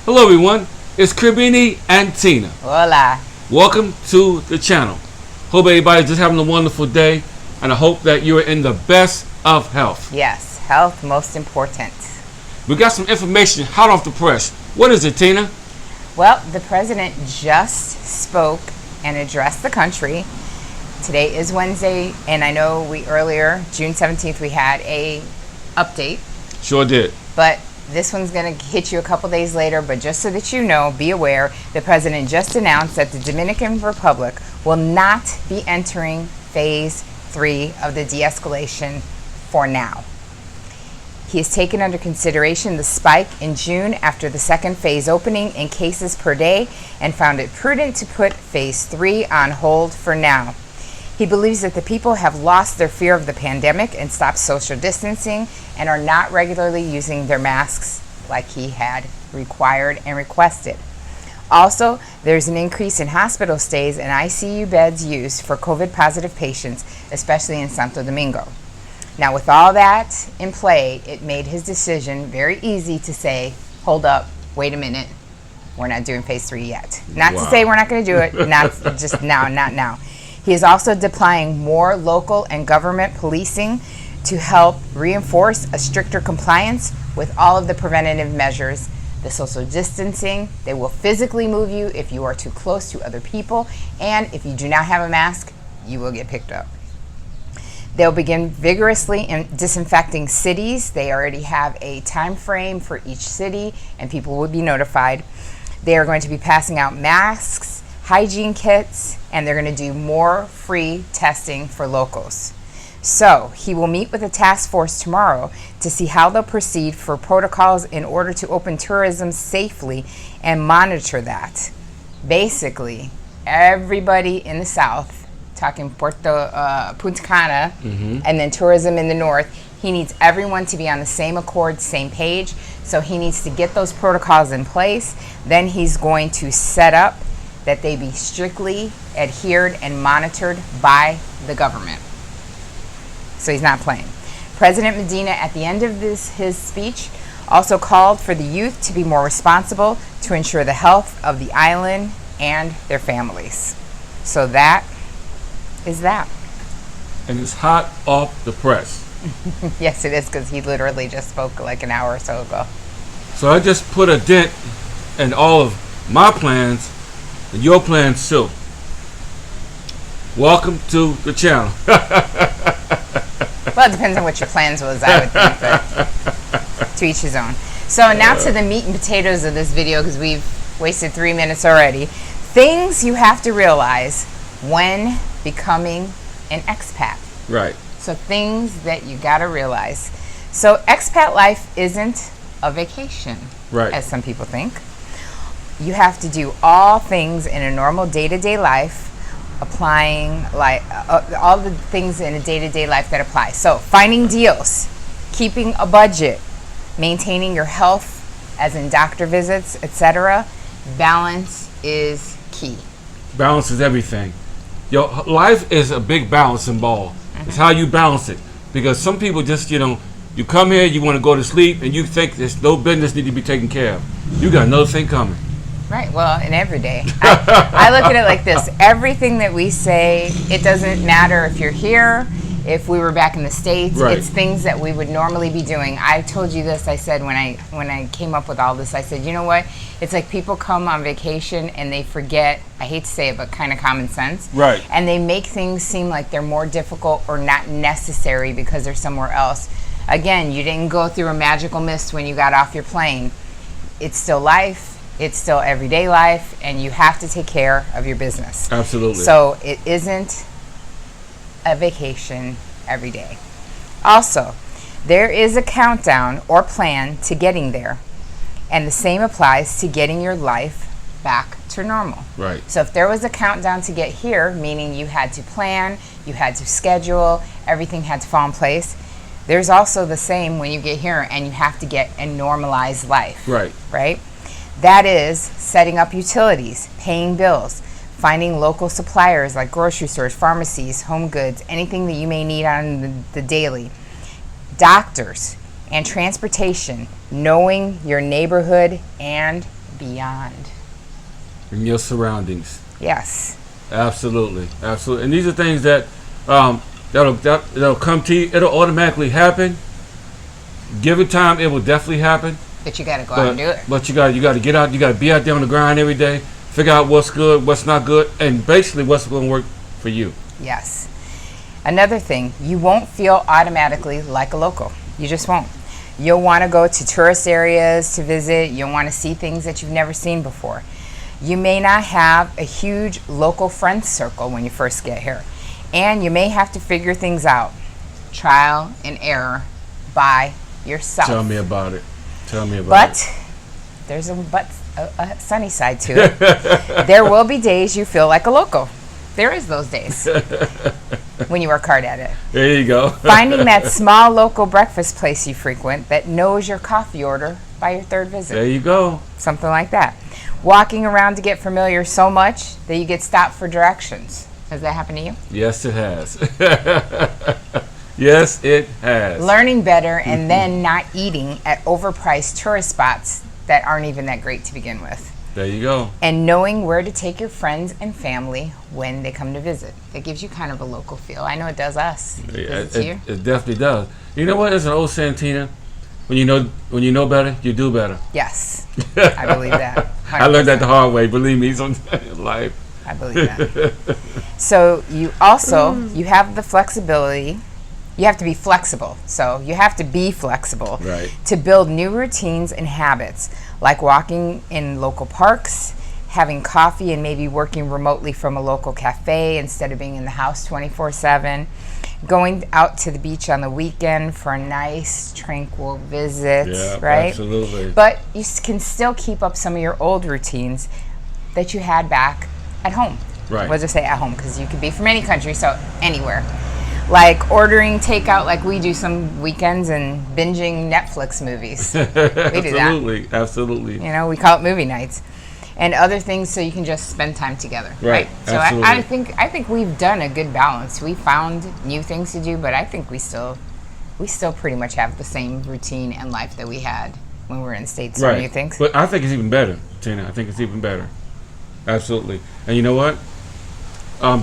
Hello everyone, it's Cribini and Tina. Hola. Welcome to the channel. Hope everybody's just having a wonderful day, and I hope that you're in the best of health. Yes, health most important. We got some information hot off the press. What is it, Tina? Well, the president just spoke and addressed the country. Today is Wednesday, and I know earlier, June 17th, we had a update. Sure did. But this one's going to hit you a couple days later, but just so that you know, be aware, the president just announced that the Dominican Republic will not be entering phase 3 of the de-escalation for now. He has taken under consideration the spike in June after the second phase opening in cases per day and found it prudent to put phase 3 on hold for now. He believes that the people have lost their fear of the pandemic and stopped social distancing and are not regularly using their masks like he had required and requested. Also, there's an increase in hospital stays and ICU beds used for COVID-positive patients, especially in Santo Domingo. Now, with all that in play, it made his decision very easy to say, hold up, wait a minute, we're not doing phase 3 yet. Not to say we're not going to do it, not just now, not now. He is also deploying more local and government policing to help reinforce a stricter compliance with all of the preventative measures. The social distancing, they will physically move you if you are too close to other people, and if you do not have a mask, you will get picked up. They'll begin vigorously disinfecting cities. They already have a time frame for each city, and people will be notified. They are going to be passing out masks, hygiene kits, and they're going to do more free testing for locals. So he will meet with a task force tomorrow to see how they'll proceed for protocols in order to open tourism safely and monitor that. Basically, everybody in the south, talking Punta Cana, and then tourism in the north, he needs everyone to be on the same accord, same page. So he needs to get those protocols in place. Then he's going to set up that they be strictly adhered and monitored by the government. So he's not playing. President Medina, at the end of his speech, also called for the youth to be more responsible to ensure the health of the island and their families. So that is that. And it's hot off the press. Yes, it is, because he literally just spoke like an hour or so ago. So I just put a dent in all of my plans and your plans too. Welcome to the channel. Well, it depends on what your plans was, I would think, but to each his own. So now to the meat and potatoes of this video, because we've wasted 3 minutes already. Things you have to realize when becoming an expat. Right. So things that you got to realize. So expat life isn't a vacation, right, as some people think. You have to do all things in a normal day-to-day life, applying like all the things in a day-to-day life that apply. So finding deals, keeping a budget, maintaining your health, as in doctor visits, etc. Balance is key. Balance is everything. Your life is a big balancing ball. It's how you balance it. Because some people just, you come here, you want to go to sleep, and you think there's no business need to be taken care of. You got another thing coming. Right, well, and every day. I look at it like this. Everything that we say, it doesn't matter if you're here, if we were back in the States. Right. It's things that we would normally be doing. I told you this, I said when I came up with all this, I said, you know what? It's like people come on vacation and they forget, I hate to say it, but kind of common sense. Right. And they make things seem like they're more difficult or not necessary because they're somewhere else. Again, you didn't go through a magical mist when you got off your plane. It's still life. It's still everyday life, and you have to take care of your business. Absolutely. So it isn't a vacation every day. Also, there is a countdown or plan to getting there, and the same applies to getting your life back to normal. Right. So if there was a countdown to get here, meaning you had to plan, you had to schedule, everything had to fall in place, there's also the same when you get here and you have to get a normalized life. Right. Right? That is setting up utilities, paying bills, finding local suppliers like grocery stores, pharmacies, home goods, anything that you may need on the daily, doctors, and transportation, knowing your neighborhood and beyond. In your surroundings. Yes. Absolutely. Absolutely. And these are things that that'll come to you. It'll automatically happen. Given time, it will definitely happen. But you got to go out and do it. But you got to get out. You got to be out there on the grind every day. Figure out what's good, what's not good, and basically what's going to work for you. Yes. Another thing, you won't feel automatically like a local. You just won't. You'll want to go to tourist areas to visit. You'll want to see things that you've never seen before. You may not have a huge local friend circle when you first get here. And you may have to figure things out. Trial and error by yourself. Tell me about it. Tell me about it. But there's a sunny side to it. There will be days you feel like a local. There is those days when you work hard at it. There you go. Finding that small local breakfast place you frequent that knows your coffee order by your third visit. There you go. Something like that. Walking around to get familiar so much that you get stopped for directions. Has that happened to you? Yes, it has. Yes, it has. Learning better and then not eating at overpriced tourist spots that aren't even that great to begin with. There you go. And knowing where to take your friends and family when they come to visit. That gives you kind of a local feel. I know it does us. Does it to you? It definitely does. You know what? There's an old saying, Tina. When you know better, you do better. Yes, I believe that. 100%. I learned that the hard way. Believe me, sometimes in life. I believe that. So you have the flexibility. You have to be flexible. So you have to be flexible to build new routines and habits, like walking in local parks, having coffee and maybe working remotely from a local cafe instead of being in the house 24/7, going out to the beach on the weekend for a nice, tranquil visit, right? Absolutely. But you can still keep up some of your old routines that you had back at home. Right. We'll just say at home because you could be from any country, so anywhere. Like ordering takeout like we do some weekends and binging Netflix movies. We do that. Absolutely. You know, we call it movie nights. And other things so you can just spend time together. Right. So I think we've done a good balance. We found new things to do, but I think we still pretty much have the same routine and life that we had when we were in the States. Right. Don't you think? But I think it's even better, Tina. I think it's even better. Absolutely. And you know what?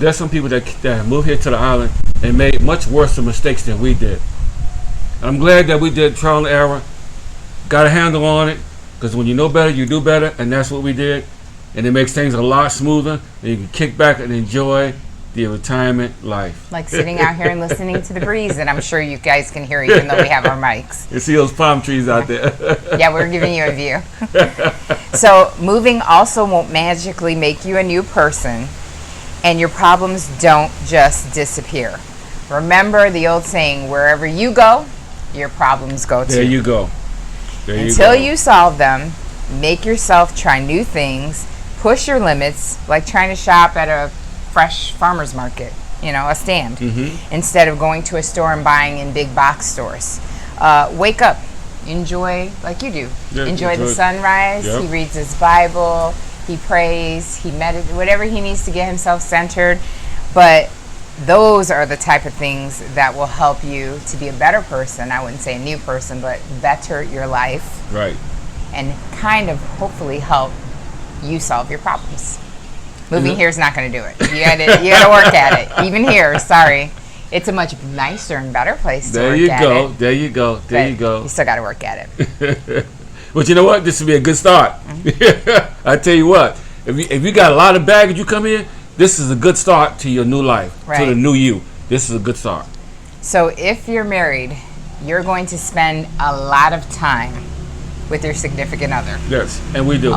There's some people that moved here to the island and made much worse mistakes than we did. I'm glad that we did trial and error, got a handle on it, because when you know better, you do better, and that's what we did. And it makes things a lot smoother, and you can kick back and enjoy the retirement life. Like sitting out here and listening to the breeze, and I'm sure you guys can hear even though we have our mics. You see those palm trees out there. Yeah, we're giving you a view. So moving also won't magically make you a new person, and your problems don't just disappear. Remember the old saying, wherever you go, your problems go too. There you go. Until you solve them, make yourself try new things, push your limits, like trying to shop at a fresh farmer's market, a stand, instead of going to a store and buying in big box stores. Wake up, enjoy like you do. Yeah, enjoy the sunrise. Yep. He reads his Bible, he prays, he meditates, whatever he needs to get himself centered. But those are the type of things that will help you to be a better person. I wouldn't say a new person, but better your life. Right. And kind of hopefully help you solve your problems. Moving here is not going to do it. You got to work at it. Even here, sorry. It's a much nicer and better place to work at it. There you go. You still got to work at it. But you know what? This would be a good start. I tell you what. If you got a lot of baggage, you come here, this is a good start to your new life, to the new you. This is a good start. So if you're married, you're going to spend a lot of time with your significant other. Yes, and we do. A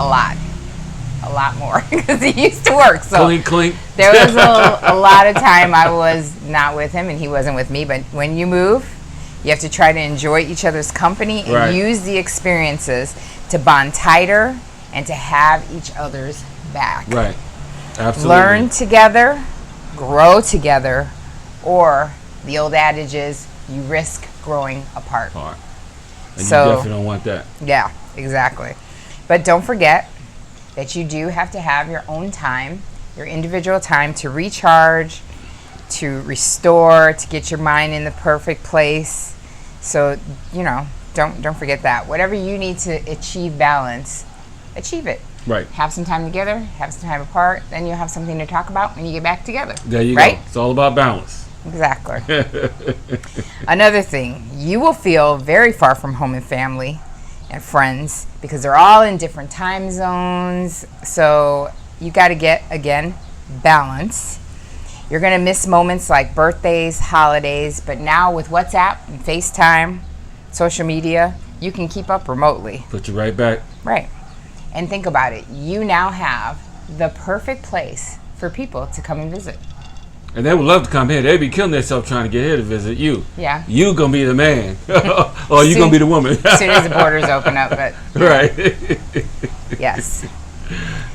lot more, because he used to work. So clink. There was a lot of time I was not with him and he wasn't with me. But when you move, you have to try to enjoy each other's company and use the experiences to bond tighter and to have each other's back. Right. Absolutely. Learn together, grow together, or the old adage is you risk growing apart. And so, you definitely don't want that. Yeah, exactly. But don't forget that you do have to have your own time, your individual time to recharge, to restore, to get your mind in the perfect place. So, don't forget that. Whatever you need to achieve balance, achieve it. Right. Have some time together, have some time apart, then you'll have something to talk about when you get back together. There you right? go. It's all about balance. Exactly. Another thing, you will feel very far from home and family and friends because they're all in different time zones. So you got to get, again, balance. You're going to miss moments like birthdays, holidays, but now with WhatsApp and FaceTime, social media, you can keep up remotely. Put you right back. Right. And think about it. You now have the perfect place for people to come and visit. And they would love to come here. They'd be killing themselves trying to get here to visit you. Yeah. You going to be the man. Or you going to be the woman. As soon as the borders open up. But right. yes.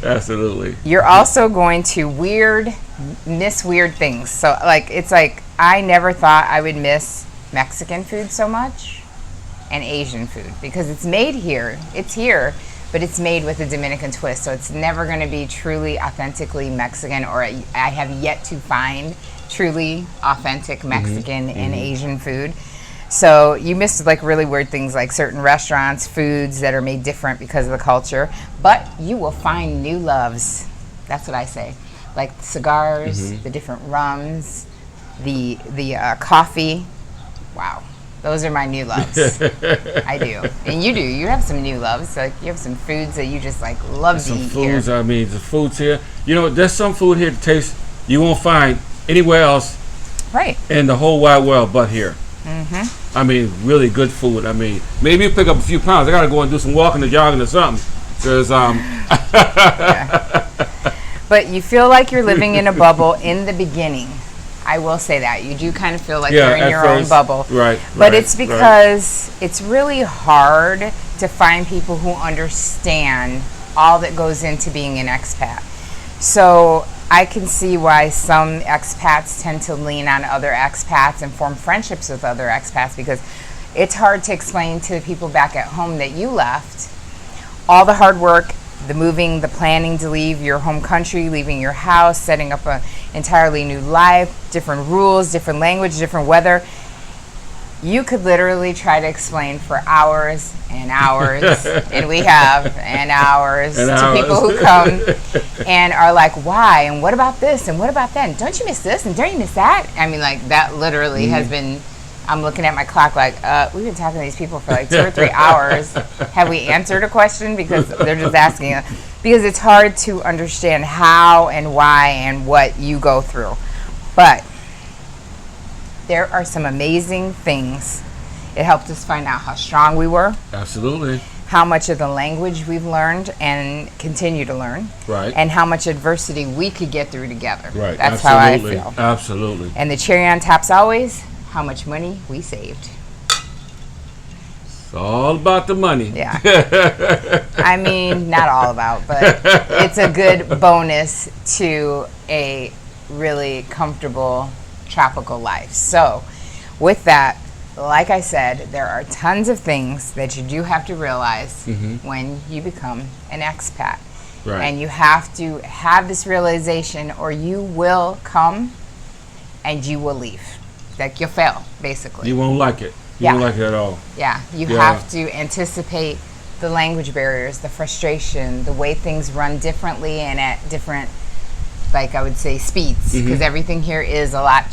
Absolutely. You're also going to miss weird things. So, it's like, I never thought I would miss Mexican food so much and Asian food because it's made here. It's here, but it's made with a Dominican twist. So it's never going to be truly, authentically Mexican, or I have yet to find truly authentic Mexican and Asian food. So you missed really weird things like certain restaurants, foods that are made different because of the culture. But you will find new loves. That's what I say. Like cigars, the different rums, the coffee. Wow. Those are my new loves. I do. And you do. You have some new loves. Like you have some foods that you just love to eat foods, here. I mean, the foods here. You know, there's some food here that tastes you won't find anywhere else Right. in the whole wide world but here. I mean, really good food. I mean, maybe you pick up a few pounds. I got to go and do some walking or jogging or something. Because, Yeah. But you feel like you're living in a bubble in the beginning. I will say that. You do kind of feel like you're in your own bubble. Right. But it's because it's really hard to find people who understand all that goes into being an expat. So I can see why some expats tend to lean on other expats and form friendships with other expats because it's hard to explain to the people back at home that you left all the hard work, the moving, the planning to leave your home country, leaving your house, setting up an entirely new life, different rules, different language, different weather. You could literally try to explain for hours and hours, and we have, and hours to people who come and are like, why? And what about this? And what about that? And don't you miss this? And don't you miss that? I mean, that literally has been, I'm looking at my clock we've been talking to these people for 2 or 3 hours. Have we answered a question? Because they're just asking. Because it's hard to understand how and why and what you go through. But there are some amazing things. It helped us find out how strong we were. Absolutely. How much of the language we've learned and continue to learn. Right. And how much adversity we could get through together. Right. That's Absolutely. how I feel. Absolutely. And the cherry on top's always how much money we saved. It's all about the money. Yeah. I mean, not all about, but it's a good bonus to a really comfortable tropical life. So with that, like I said, there are tons of things that you do have to realize when you become an expat. Right. And you have to have this realization or you will come and you will leave. Like you'll fail, basically. You won't like it. You won't like it at all. Yeah. You have to anticipate the language barriers, the frustration, the way things run differently and at different, I would say, speeds. Because everything here is a lot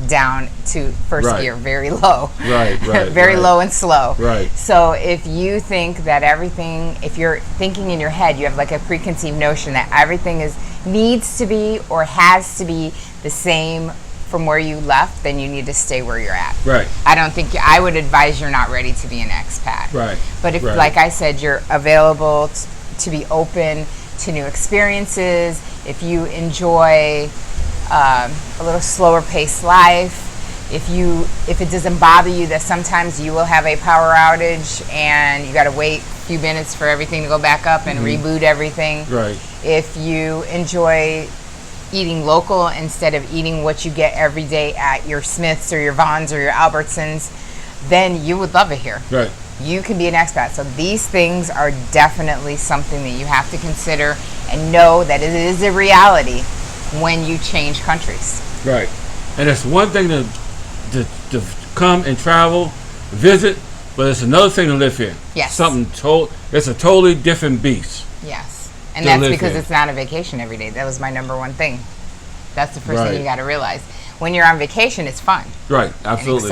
down to first gear, very low. Right. Very low and slow. Right. So if you think that everything, if you're thinking in your head, you have a preconceived notion that everything needs to be or has to be the same from where you left, then you need to stay where you're at. Right. I would advise you're not ready to be an expat. Right. But if, like I said, you're available to be open to new experiences, if you enjoy a little slower paced life, if it doesn't bother you that sometimes you will have a power outage and you got to wait a few minutes for everything to go back up and reboot everything. Right. If you enjoy eating local instead of eating what you get every day at your Smith's or your Vons or your Albertsons, then you would love it here. Right. You can be an expat. So these things are definitely something that you have to consider and know that it is a reality when you change countries. Right. And it's one thing to come and travel, visit, but it's another thing to live here. Yes. It's a totally different beast. Yes. And to that's live because here. it's not a vacation every day. That was my number one thing. That's the first Right. thing you got to realize. When you're on vacation, it's fun Right, absolutely.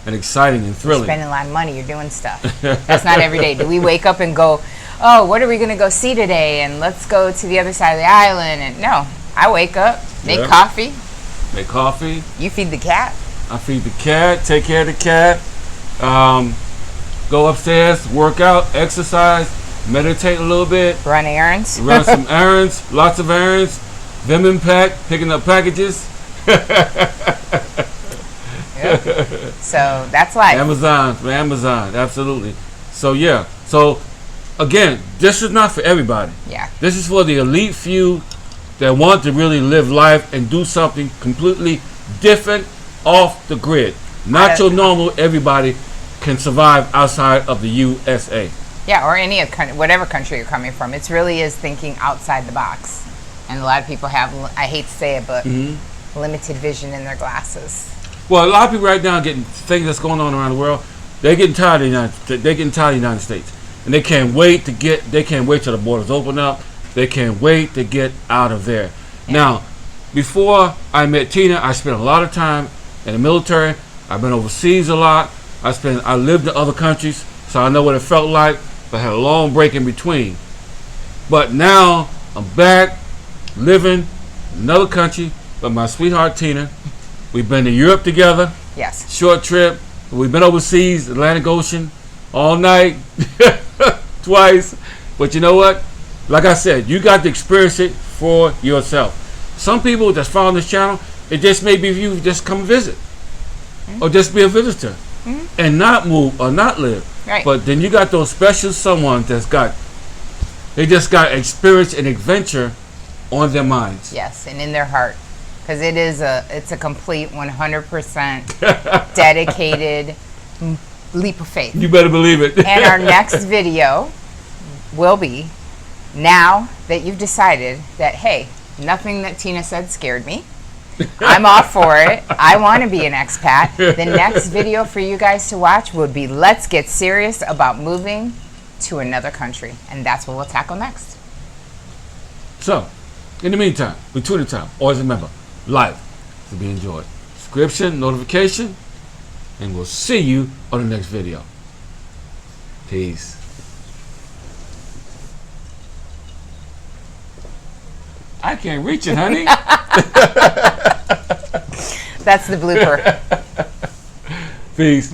and exciting. And thrilling. Spending a lot of money, you're doing stuff. That's not every day. Do we wake up and go, oh, what are we going to go see today? And let's go to the other side of the island. And no, I wake up, make Yeah. coffee. Make coffee. You feed the cat. I feed the cat, take care of the cat, go upstairs, work out, exercise, meditate a little bit, Run errands. run some errands, lots of errands, Venmo pack, picking up packages, So that's life. Amazon, absolutely. So yeah, so again, this is not for everybody. Yeah. This is for the elite few that want to really live life and do something completely different off the grid. Not your normal, everybody can survive outside of the USA. Yeah, or any of whatever country you're coming from. It really is thinking outside the box. And a lot of people have, I hate to say it, but limited vision in their glasses. Well, a lot of people right now getting things that's going on around the world. They're getting tired of the United States, and they can't wait till the borders open up. They can't wait to get out of there. Yeah. Now, before I met Tina, I spent a lot of time in the military. I've been overseas a lot. I lived in other countries, so I know what it felt like. But I had a long break in between. But now I'm back, living in another country with my sweetheart Tina. We've been to Europe together, Yes. short trip. We've been overseas, Atlantic Ocean, all night, twice. But you know what? Like I said, you got to experience it for yourself. Some people that's following this channel, it just may be you just come visit, or just be a visitor, and not move or not live. Right. But then you got those special someone they just got experience and adventure on their minds. Yes, and in their heart. Because it's a complete 100% dedicated leap of faith. You better believe it. And our next video will be, now that you've decided that, hey, nothing that Tina said scared me. I'm off for it. I want to be an expat. The next video for you guys to watch would be, let's get serious about moving to another country. And that's what we'll tackle next. So, in the meantime, between the time, always remember, life is to be enjoyed. Subscription, notification, and we'll see you on the next video. Peace. I can't reach it, honey. That's the blooper. Peace.